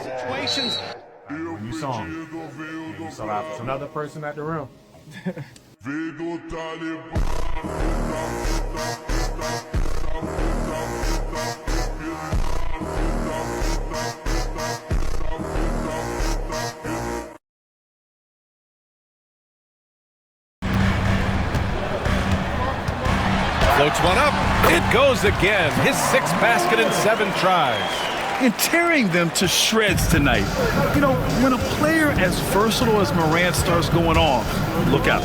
Situations. You saw him. And you saw that was another person at the rim. Floats one up. It goes again. His 6th basket in 7 tries. And tearing them to shreds tonight. You know, when a player as versatile as Morant starts going off, look out.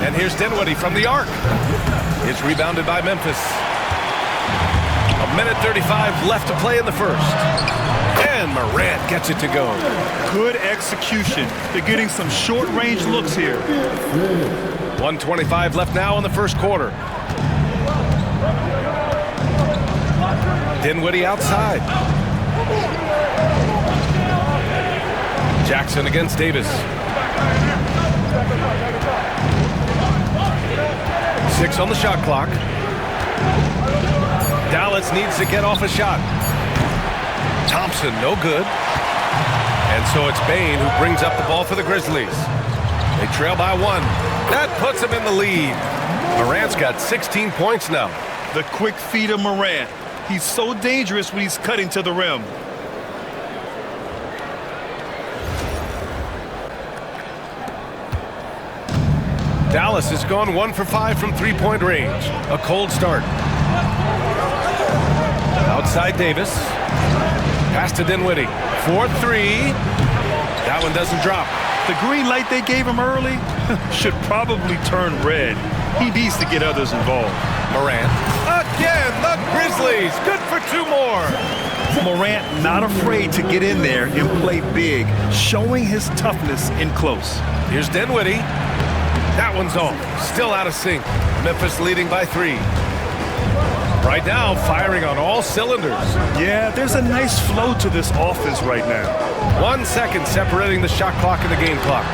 And here's Dinwiddie from the arc. It's rebounded by Memphis. 1:35 left to play in the first. And Morant gets it to go. Good execution. They're getting some short-range looks here. 1:25 left now in the first quarter. Dinwiddie outside. Jackson against Davis. 6 on the shot clock. Dallas needs to get off a shot. Thompson, no good. And so it's Bane who brings up the ball for the Grizzlies. They trail by 1. That puts them in the lead. Morant's got 16 points now. The quick feed of Morant. He's so dangerous when he's cutting to the rim. Dallas has gone 1 for 5 from 3-point range. A cold start. Outside Davis. Pass to Dinwiddie. 4-3. That one doesn't drop. The green light they gave him early should probably turn red. He needs to get others involved. Morant. Again, the Grizzlies. Good for 2 more. Morant not afraid to get in there and play big, showing his toughness in close. Here's Dinwiddie. That one's off. Still out of sync. Memphis leading by 3. Right now, firing on all cylinders. Yeah, there's a nice flow to this offense right now. 1 second separating the shot clock and the game clock.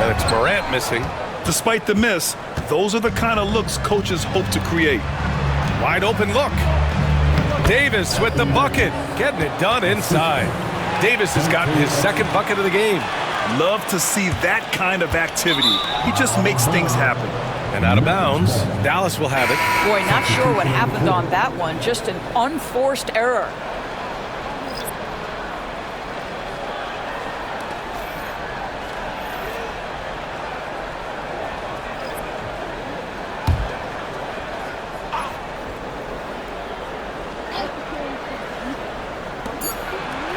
And it's Morant missing. Despite the miss, those are the kind of looks coaches hope to create. Wide open look. Davis with the bucket. Getting it done inside. Davis has gotten his 2nd bucket of the game. Love to see that kind of activity. He just makes things happen. And out of bounds, Dallas will have it. Boy, not sure what happened on that one. Just an unforced error.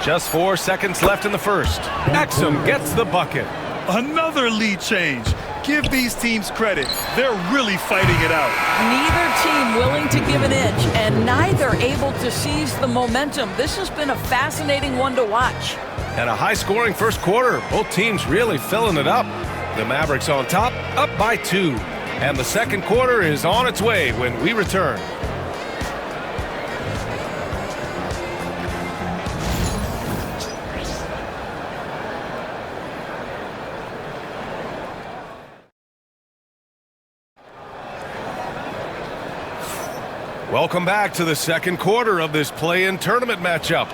Just 4 seconds left in the first. Exum gets the bucket. Another lead change. Give these teams credit. They're really fighting it out. Neither team willing to give an inch, and neither able to seize the momentum. This has been a fascinating one to watch. And a high-scoring first quarter. Both teams really filling it up. The Mavericks on top, up by 2. And the second quarter is on its way when we return. Welcome back to the second quarter of this play-in tournament matchup.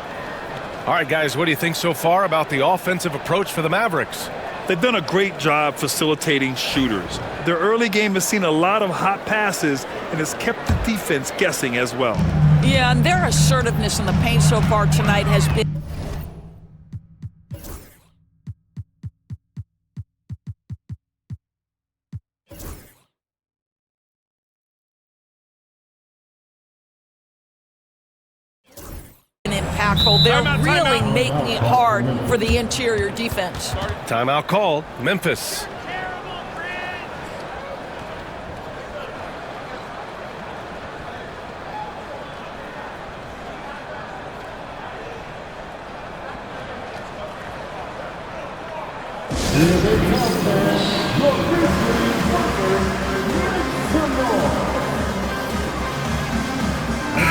All right, guys, what do you think so far about the offensive approach for the Mavericks? They've done a great job facilitating shooters. Their early game has seen a lot of hot passes and has kept the defense guessing as well. Yeah, and their assertiveness in the paint so far tonight has been impactful. They're really making it hard for the interior defense. Timeout called. Memphis.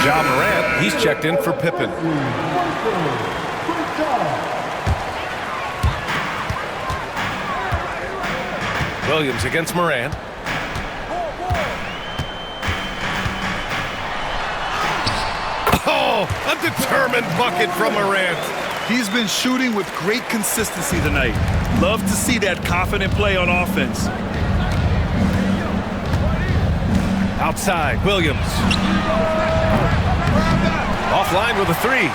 Ja Morant, he's checked in for Pippen. Williams against Morant. Oh, Oh, a determined bucket from Morant. He's been shooting with great consistency tonight. Love to see that confident play on offense. Outside, Williams. Offline with a three.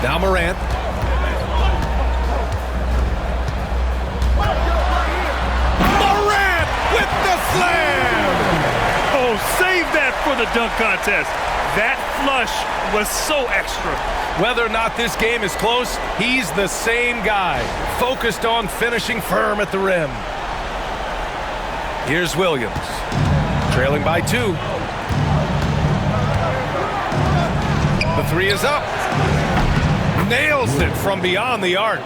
Now Morant. Morant with the slam! Oh, save that for the dunk contest. That flush was so extra. Whether or not this game is close, he's the same guy, focused on finishing firm at the rim. Here's Williams, trailing by 2. The three is up. Nails it from beyond the arc.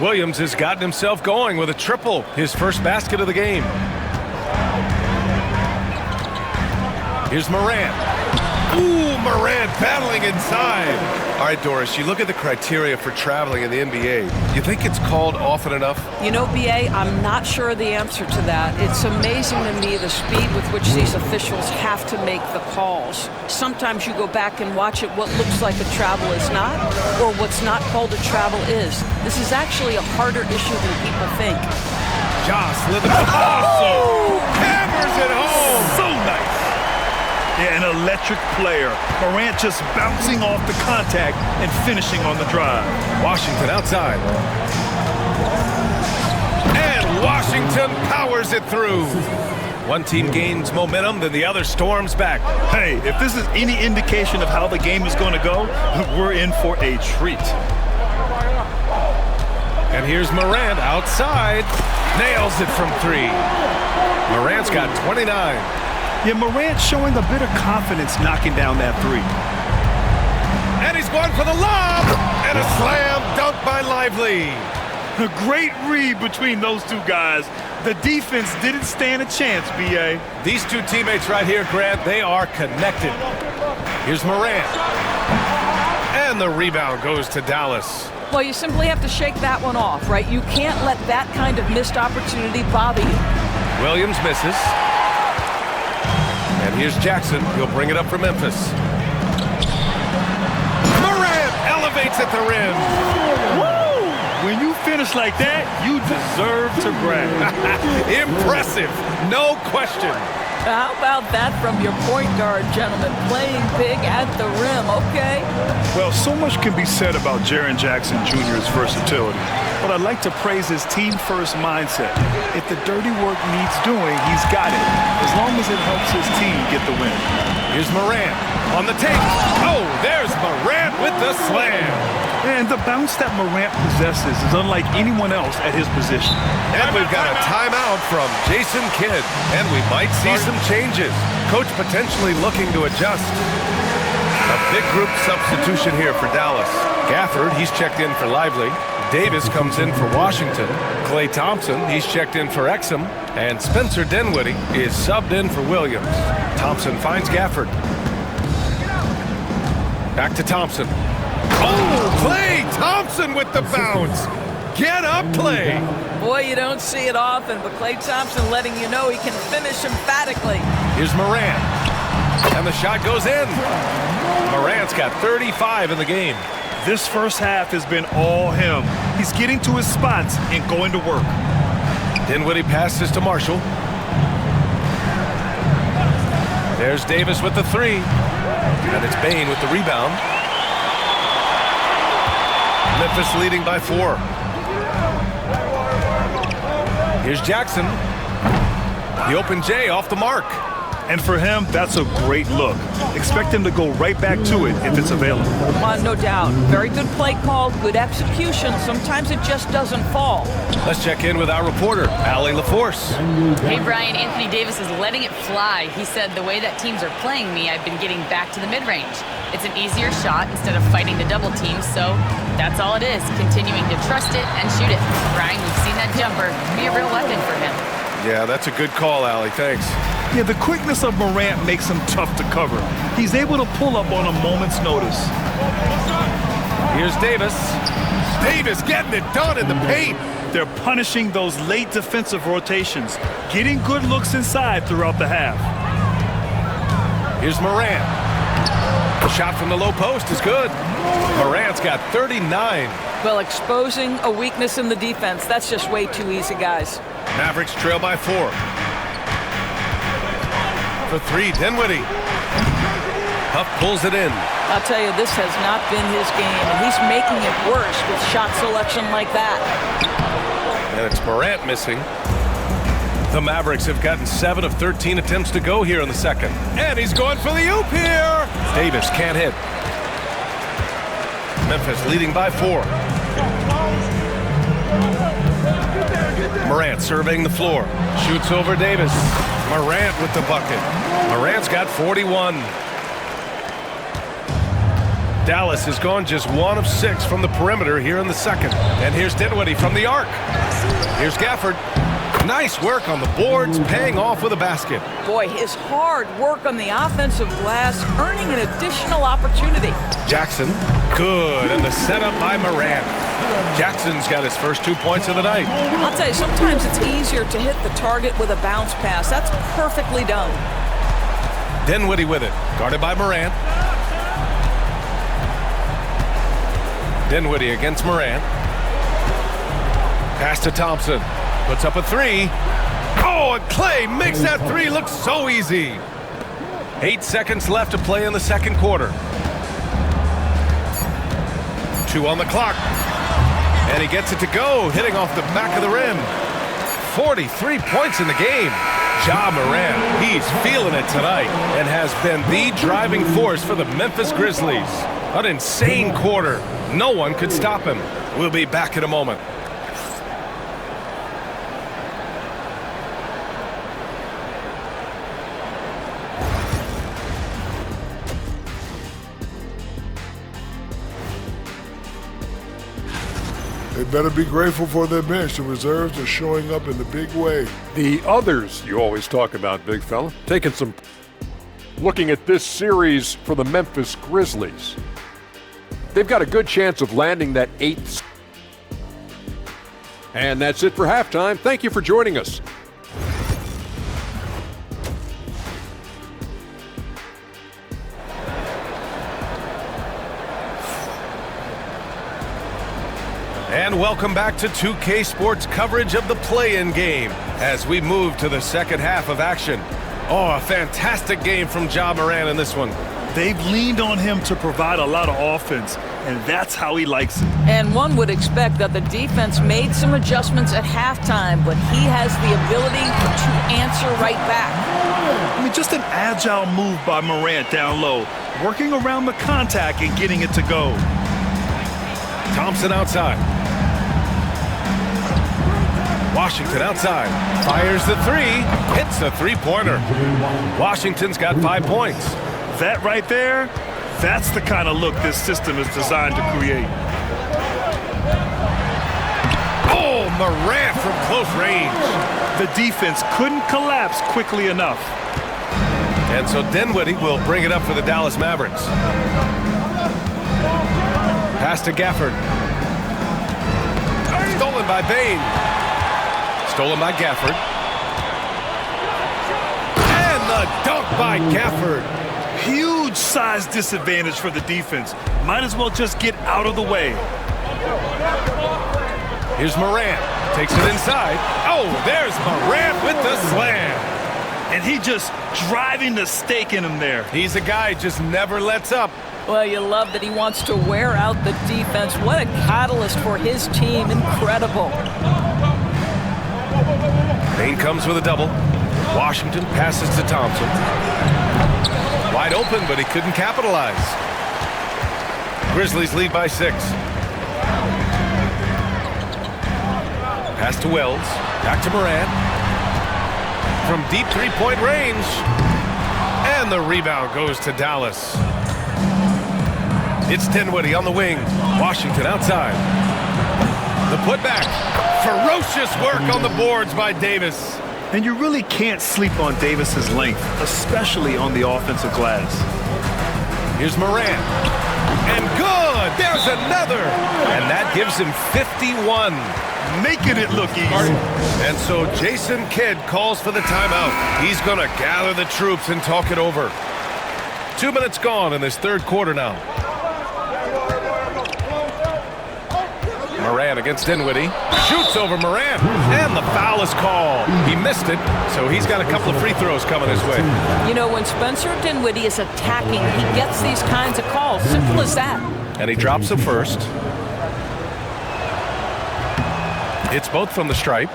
Williams has gotten himself going with a triple, his first basket of the game. Here's Morant. Ooh, Morant battling inside. All right, Doris, you look at the criteria for traveling in the NBA. You think it's called often enough? You know, B.A., I'm not sure the answer to that. It's amazing to me the speed with which these officials have to make the calls. Sometimes you go back and watch it, what looks like a travel is not, or what's not called a travel is. This is actually a harder issue than people think. Josh Slither. Awesome! Hammers it home! So nice. Yeah, an electric player. Morant just bouncing off the contact and finishing on the drive. Washington outside. And Washington powers it through. One team gains momentum, then the other storms back. Hey, if this is any indication of how the game is going to go, we're in for a treat. And here's Morant outside. Nails it from 3. Morant's got 29. Yeah, Morant showing a bit of confidence knocking down that 3. And he's going for the lob. And a slam dunk by Lively. A great read between those two guys. The defense didn't stand a chance, B.A. These two teammates right here, Grant, they are connected. Here's Morant. And the rebound goes to Dallas. Well, you simply have to shake that one off, right? You can't let that kind of missed opportunity bother you. Williams misses. And here's Jackson. He'll bring it up for Memphis. Morant elevates at the rim. Woo! When you finish like that, you deserve to brag. Impressive. No question. How about that from your point guard, gentlemen? Playing big at the rim, okay? Well, so much can be said about Jaren Jackson Jr.'s versatility, but I'd like to praise his team-first mindset. If the dirty work needs doing, he's got it, as long as it helps his team get the win. Here's Morant on the tape. Oh, there's Morant with the slam. And the bounce that Morant possesses is unlike anyone else at his position. And we've got a timeout from Jason Kidd. And we might see some changes. Coach potentially looking to adjust. A big group substitution here for Dallas. Gafford, he's checked in for Lively. Davis comes in for Washington. Klay Thompson, he's checked in for Exum. And Spencer Dinwiddie is subbed in for Williams. Thompson finds Gafford. Back to Thompson. Oh, Klay Thompson with the bounce. Get up, Klay. Boy, you don't see it often, but Klay Thompson letting you know he can finish emphatically. Here's Morant. And the shot goes in. Morant's got 35 in the game. This first half has been all him. He's getting to his spots and going to work. Dinwiddie passes to Marshall. There's Davis with the 3. And it's Bane with the rebound. Memphis leading by 4. Here's Jackson. The open J off the mark. And for him, that's a great look. Expect him to go right back to it if it's available. No doubt. Very good play call, good execution. Sometimes it just doesn't fall. Let's check in with our reporter, Allie LaForce. Hey, Brian, Anthony Davis is letting it fly. He said, the way that teams are playing me, I've been getting back to the mid-range. It's an easier shot instead of fighting the double team, so that's all it is, continuing to trust it and shoot it. Brian, we've seen that jumper be a real weapon for him. Yeah, that's a good call, Allie. Thanks. Yeah, the quickness of Morant makes him tough to cover. He's able to pull up on a moment's notice. Here's Davis. Davis getting it done in the paint. They're punishing those late defensive rotations, getting good looks inside throughout the half. Here's Morant. The shot from the low post is good. Morant's got 39. Well, exposing a weakness in the defense, that's just way too easy, guys. Mavericks trail by 4. For 3, Dinwiddie. Huff pulls it in. I'll tell you, this has not been his game, and he's making it worse with shot selection like that. And it's Morant missing. The Mavericks have gotten 7 of 13 attempts to go here in the second. And he's going for the oop here. Davis can't hit. Memphis leading by 4. Morant surveying the floor. Shoots over Davis. Morant with the bucket. Morant's got 41. Dallas has gone just 1 of 6 from the perimeter here in the second. And here's Dinwiddie from the arc. Here's Gafford. Nice work on the boards, paying off with a basket. Boy, his hard work on the offensive glass, earning an additional opportunity. Jackson, good, and the setup by Morant. Jackson's got his first 2 points of the night. I'll tell you, sometimes it's easier to hit the target with a bounce pass. That's perfectly done. Dinwiddie with it, guarded by Morant. Dinwiddie against Morant. Pass to Thompson. Puts up a 3. Oh, and Clay makes that 3 look so easy. 8 seconds left to play in the second quarter. 2 on the clock. And he gets it to go, hitting off the back of the rim. 43 points in the game. Ja Morant, he's feeling it tonight and has been the driving force for the Memphis Grizzlies. An insane quarter. No one could stop him. We'll be back in a moment. They better be grateful for their bench. The reserves are showing up in the big way. The others you always talk about, big fella. Looking at this series for the Memphis Grizzlies. They've got a good chance of landing that 8th. And that's it for halftime. Thank you for joining us. And welcome back to 2K Sports coverage of the play-in game as we move to the second half of action. Oh, a fantastic game from Ja Morant in this one. They've leaned on him to provide a lot of offense, and that's how he likes it. And one would expect that the defense made some adjustments at halftime, but he has the ability to answer right back. I mean, just an agile move by Morant down low, working around the contact and getting it to go. Thompson outside. Washington outside. Fires the 3. Hits the three-pointer. Washington's got 5 points. That right there, that's the kind of look this system is designed to create. Oh, Morant from close range. The defense couldn't collapse quickly enough. And so Dinwiddie will bring it up for the Dallas Mavericks. Pass to Gafford. Stolen by Bane. Stolen by Gafford. And the dunk by Gafford. Huge size disadvantage for the defense. Might as well just get out of the way. Here's Morant. Takes it inside. Oh, there's Morant with the slam. And he just driving the stake in him there. He's a guy who just never lets up. Well, you love that he wants to wear out the defense. What a catalyst for his team. Incredible. Bane comes with a double. Washington passes to Thompson. Wide open, but he couldn't capitalize. Grizzlies lead by 6. Pass to Wells. Back to Morant. From deep three-point range. And the rebound goes to Dallas. It's Dinwiddie on the wing. Washington outside. The putback. Ferocious work on the boards by Davis. And you really can't sleep on Davis's length, especially on the offensive glass. Here's Morant. And good! There's another! And that gives him 51. Making it look easy. And so Jason Kidd calls for the timeout. He's going to gather the troops and talk it over. 2 minutes gone in this third quarter now. Moran against Dinwiddie. Shoots over Moran, and the foul is called. He missed it, so he's got a couple of free throws coming his way. You know, when Spencer Dinwiddie is attacking, he gets these kinds of calls. Simple as that. And he drops the first. It's both from the stripe.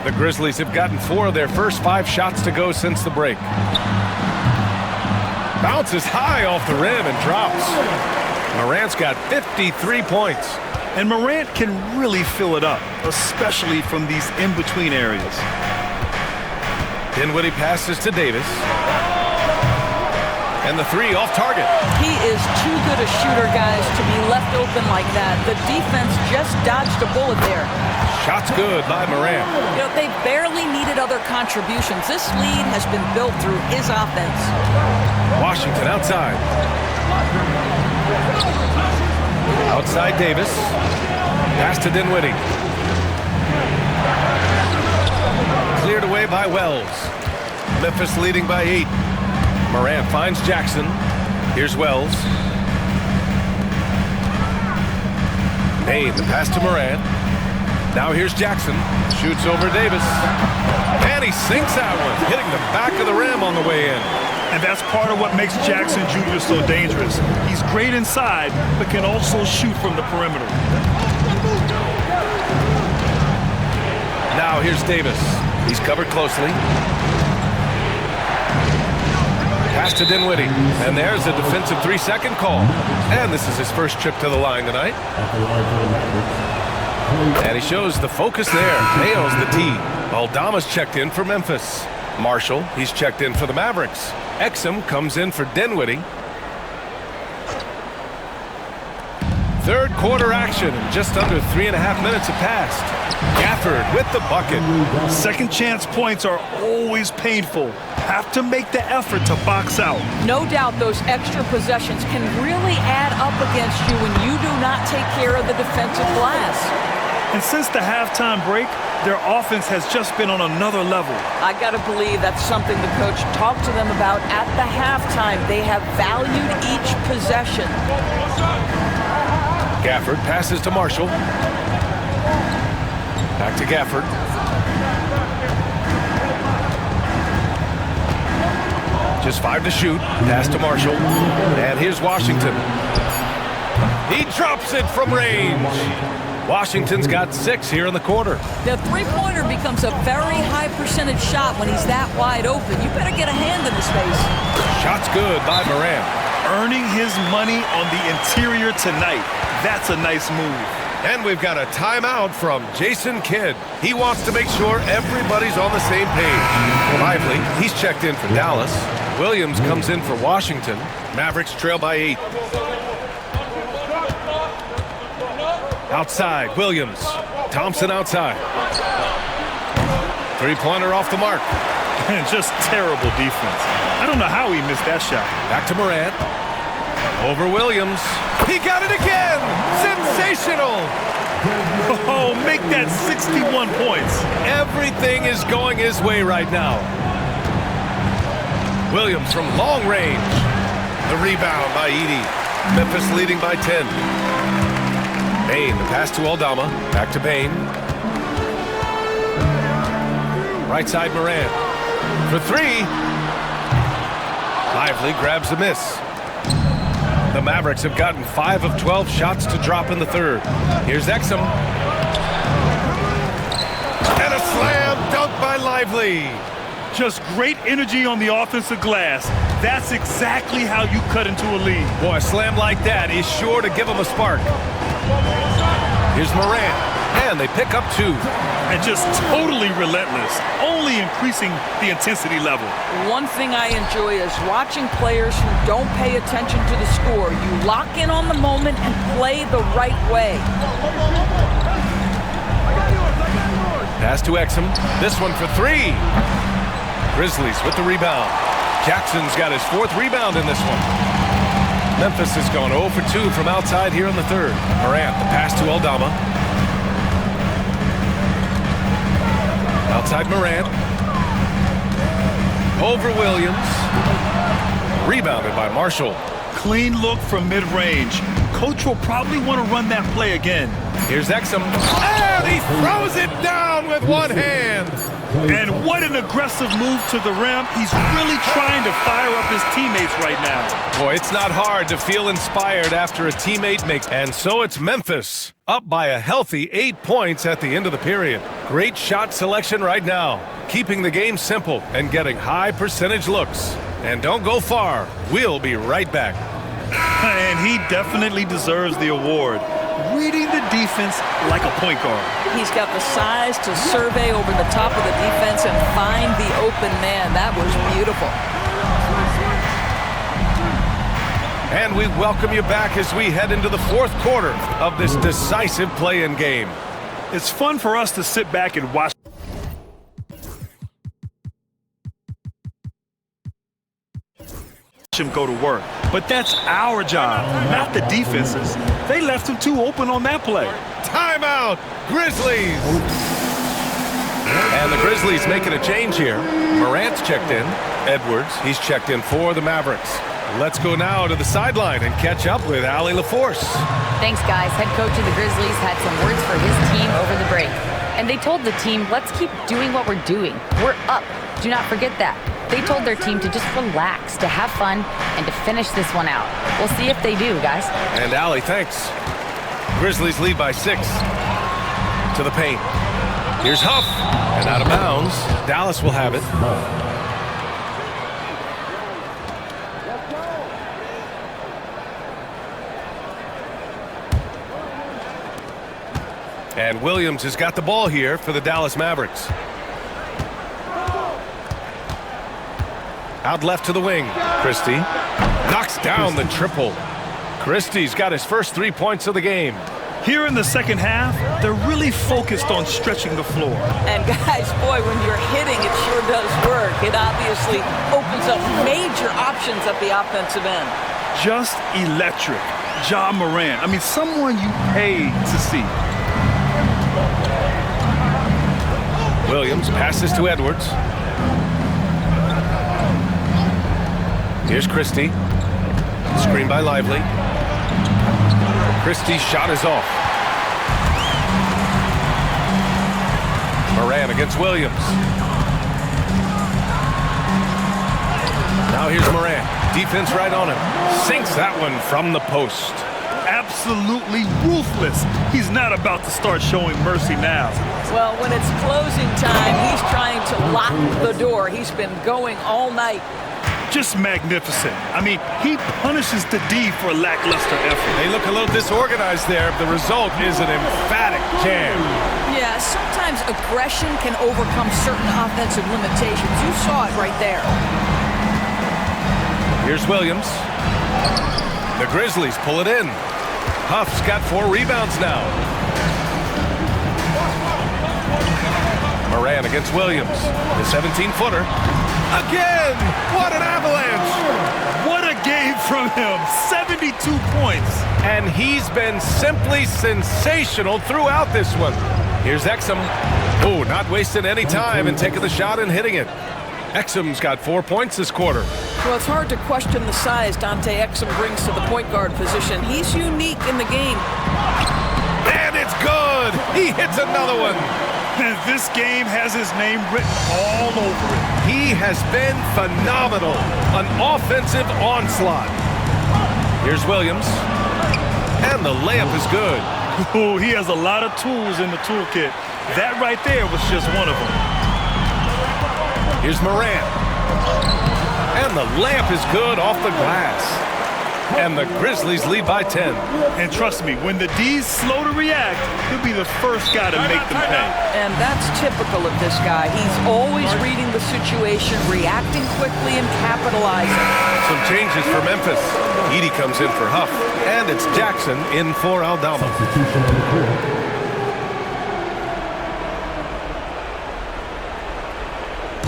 The Grizzlies have gotten 4 of their first 5 shots to go since the break. Bounces high off the rim and drops. Morant's got 53 points. And Morant can really fill it up, especially from these in-between areas. Dinwiddie passes to Davis. And the 3 off target. He is too good a shooter, guys, to be left open like that. The defense just dodged a bullet there. Shot's good by Morant. You know, they barely needed other contributions. This lead has been built through his offense. Washington outside. Outside Davis. Pass to Dinwiddie. Cleared away by Wells. Memphis leading by 8. Morant finds Jackson. Here's Wells. Payne, the pass to Morant. Now here's Jackson. Shoots over Davis. And he sinks that one, hitting the back of the rim on the way in. And that's part of what makes Jackson Jr. so dangerous. He's great inside, but can also shoot from the perimeter. Now here's Davis. He's covered closely. Pass to Dinwiddie. And there's a defensive 3-second call. And this is his first trip to the line tonight. And he shows the focus there. Nails the tee. Aldama's checked in for Memphis. Marshall, he's checked in for the Mavericks. Exum comes in for Dinwiddie. Third quarter action. Just under 3.5 minutes have passed. Gafford with the bucket. Second chance points are always painful. Have to make the effort to box out. No doubt those extra possessions can really add up against you when you do not take care of the defensive glass. And since the halftime break, their offense has just been on another level. I got to believe that's something the coach talked to them about at the halftime. They have valued each possession. Gafford passes to Marshall. Back to Gafford. Just 5 to shoot. Pass to Marshall. And here's Washington. He drops it from range. Washington's got 6 here in the quarter. The three-pointer becomes a very high percentage shot when he's that wide open. You better get a hand in his face. Shot's good by Morant. Earning his money on the interior tonight. That's a nice move. And we've got a timeout from Jason Kidd. He wants to make sure everybody's on the same page. Lively, he's checked in for Dallas. Williams comes in for Washington. Mavericks trail by 8. Outside, Williams. Thompson outside. Three-pointer off the mark. Just terrible defense. I don't know how he missed that shot. Back to Morant. Over Williams. He got it again! Sensational! Oh, make that 61 points. Everything is going his way right now. Williams from long range. The rebound by Edey. Memphis leading by 10. Payne, the pass to Aldama. Back to Payne. Right side Morant. For 3. Lively grabs the miss. The Mavericks have gotten 5 of 12 shots to drop in the third. Here's Exum. And a slam dunk by Lively. Just great energy on the offensive glass. That's exactly how you cut into a lead. Boy, a slam like that is sure to give them a spark. Here's Morant. And they pick up 2. And just totally relentless, only increasing the intensity level. One thing I enjoy is watching players who don't pay attention to the score. You lock in on the moment and play the right way. Pass to Exum. This one for 3. Grizzlies with the rebound. Jackson's got his 4th rebound in this one. Memphis has gone 0 for 2 from outside here in the third. Morant, the pass to Aldama. Outside Morant. Over Williams. Rebounded by Marshall. Clean look from mid-range. Coach will probably want to run that play again. Here's Exum. And he throws it down with one hand. And what an aggressive move to the rim. He's really trying to fire up his teammates right now. Boy, it's not hard to feel inspired after a teammate makes. And so it's Memphis, up by a healthy 8 points at the end of the period. Great shot selection right now, keeping the game simple and getting high percentage looks. And don't go far. We'll be right back. And he definitely deserves the award. Reading the defense like a point guard. He's got the size to survey over the top of the defense and find the open man. That was beautiful. And we welcome you back as we head into the fourth quarter of this decisive play-in game. It's fun for us to sit back and watch him go to work. But that's our job, not the defense's. They left him too open on that play. Timeout, Grizzlies! And the Grizzlies making a change here. Morant's checked in. Edwards, he's checked in for the Mavericks. Let's go now to the sideline and catch up with Allie LaForce. Thanks, guys. Head coach of the Grizzlies had some words for his team over the break. And they told the team, let's keep doing what we're doing. We're up. Do not forget that. They told their team to just relax, to have fun, and to finish this one out. We'll see if they do, guys. And Allie, thanks. Grizzlies lead by 6. To the paint. Here's Huff. And out of bounds. Dallas will have it. And Williams has got the ball here for the Dallas Mavericks. Out left to the wing. Christie knocks down the triple. Christie's got his first 3 points of the game. Here in the second half, they're really focused on stretching the floor. And guys, boy, when you're hitting, it sure does work. It obviously opens up major options at the offensive end. Just electric. Ja Morant. I mean, someone you pay to see. Williams passes to Edwards. Here's Christie. Screen by Lively. Christie's shot is off. Morant against Williams. Now here's Morant. Defense right on him. Sinks that one from the post. Absolutely ruthless. He's not about to start showing mercy now. Well, when it's closing time, he's trying to lock the door. He's been going all night. Just magnificent. I mean, he punishes the D for lackluster effort. They look a little disorganized there. The result is an emphatic jam. Yeah, sometimes aggression can overcome certain offensive limitations. You saw it right there. Here's Williams. The Grizzlies pull it in. Huff's got 4 rebounds now. Morant against Williams. The 17-footer. Again! What an avalanche! What a game from him. 72 points. And he's been simply sensational throughout this one. Here's Exum. Oh, not wasting any time and taking the shot and hitting it. Exum's got 4 points this quarter. Well, it's hard to question the size Dante Exum brings to the point guard position. He's unique in the game. And it's good! He hits another one. And this game has his name written all over it. He has been phenomenal. An offensive onslaught. Here's Williams. And the layup is good. Oh, he has a lot of tools in the toolkit. That right there was just one of them. Here's Morant. And the layup is good off the glass. And the Grizzlies lead by 10. And trust me, when the D's slow to react, he'll be the first guy to make them pay. And that's typical of this guy. He's always reading the situation, reacting quickly, and capitalizing. Some changes for Memphis. Edey comes in for Huff. And it's Jackson in for Aldama.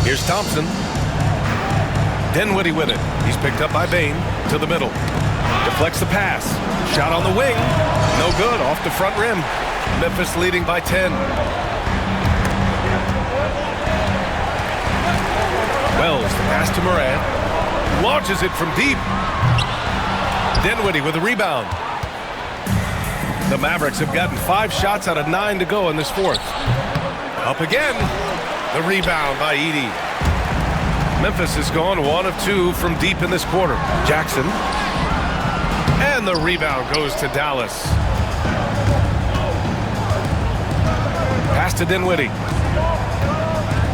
Here's Thompson. Dinwiddie with it. He's picked up by Bane to the middle. Deflects the pass. Shot on the wing. No good. Off the front rim. Memphis leading by 10. Wells, the pass to Moran. Launches it from deep. Dinwiddie with a rebound. The Mavericks have gotten 5 shots out of 9 to go in this fourth. Up again. The rebound by Edey. Memphis has gone 1 of 2 from deep in this quarter. Jackson. And the rebound goes to Dallas. Pass to Dinwiddie.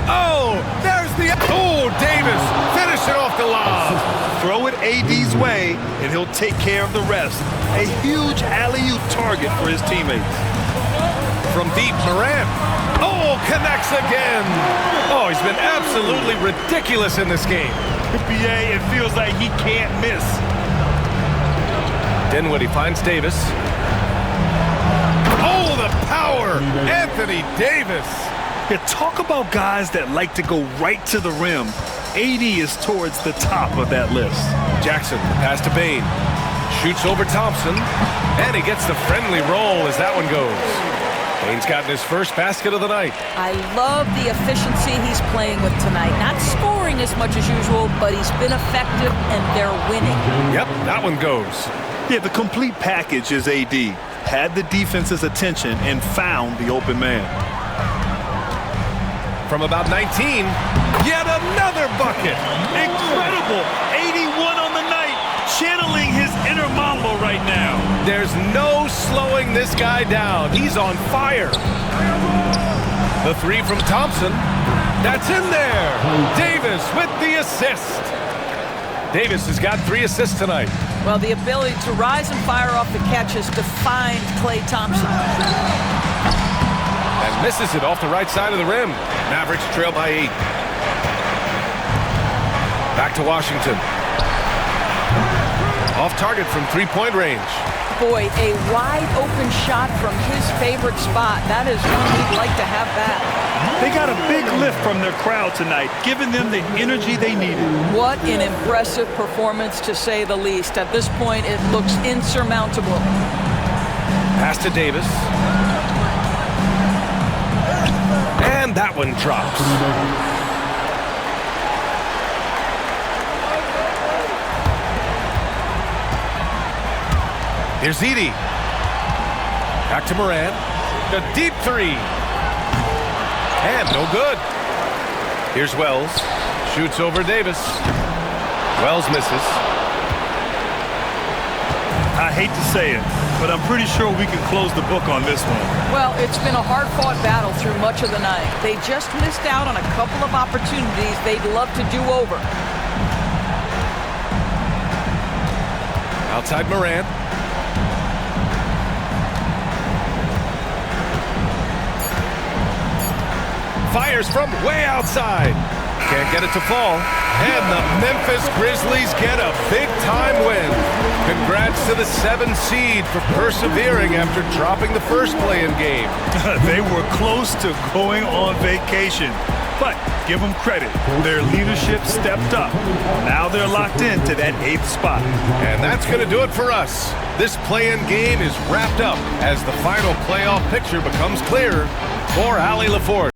Oh, there's the... Oh, Davis finishing off the lob. Throw it AD's way, and he'll take care of the rest. A huge alley-oop target for his teammates. From deep, Morant. Oh, connects again. Oh, he's been absolutely ridiculous in this game. BA, it feels like he can't miss. Dinwiddie finds Davis. Oh, the power! Anthony Davis. Yeah, talk about guys that like to go right to the rim. AD is towards the top of that list. Jackson, pass to Bane. Shoots over Thompson. And he gets the friendly roll as that one goes. Bane's gotten his first basket of the night. I love the efficiency he's playing with tonight. Not scoring as much as usual, but he's been effective and they're winning. Yep, that one goes. Yeah, the complete package is AD. Had the defense's attention and found the open man. From about 19, yet another bucket. Incredible! 81 on the night, channeling his inner Mamba right now. There's no slowing this guy down. He's on fire. The 3 from Thompson. That's in there. Davis with the assist. Davis has got 3 assists tonight. Well, the ability to rise and fire off the catch has defined Klay Thompson. And misses it off the right side of the rim. Mavericks trail by 8. Back to Washington. Off target from 3-point range. Boy, a wide open shot from his favorite spot. That is one we'd like to have back. They got a big lift from their crowd tonight, giving them the energy they needed. What an impressive performance, to say the least. At this point, it looks insurmountable. Pass to Davis. And that one drops. Here's Edey. Back to Moran. The deep 3. And no good. Here's Wells. Shoots over Davis. Wells misses. I hate to say it, but I'm pretty sure we can close the book on this one. Well, it's been a hard-fought battle through much of the night. They just missed out on a couple of opportunities they'd love to do over. Outside Moran. Fires from way outside. Can't get it to fall. And the Memphis Grizzlies get a big-time win. Congrats to the 7 seed for persevering after dropping the first play-in game. They were close to going on vacation. But give them credit. Their leadership stepped up. Now they're locked into that 8th spot. And that's going to do it for us. This play-in game is wrapped up as the final playoff picture becomes clearer for Allie LaForce.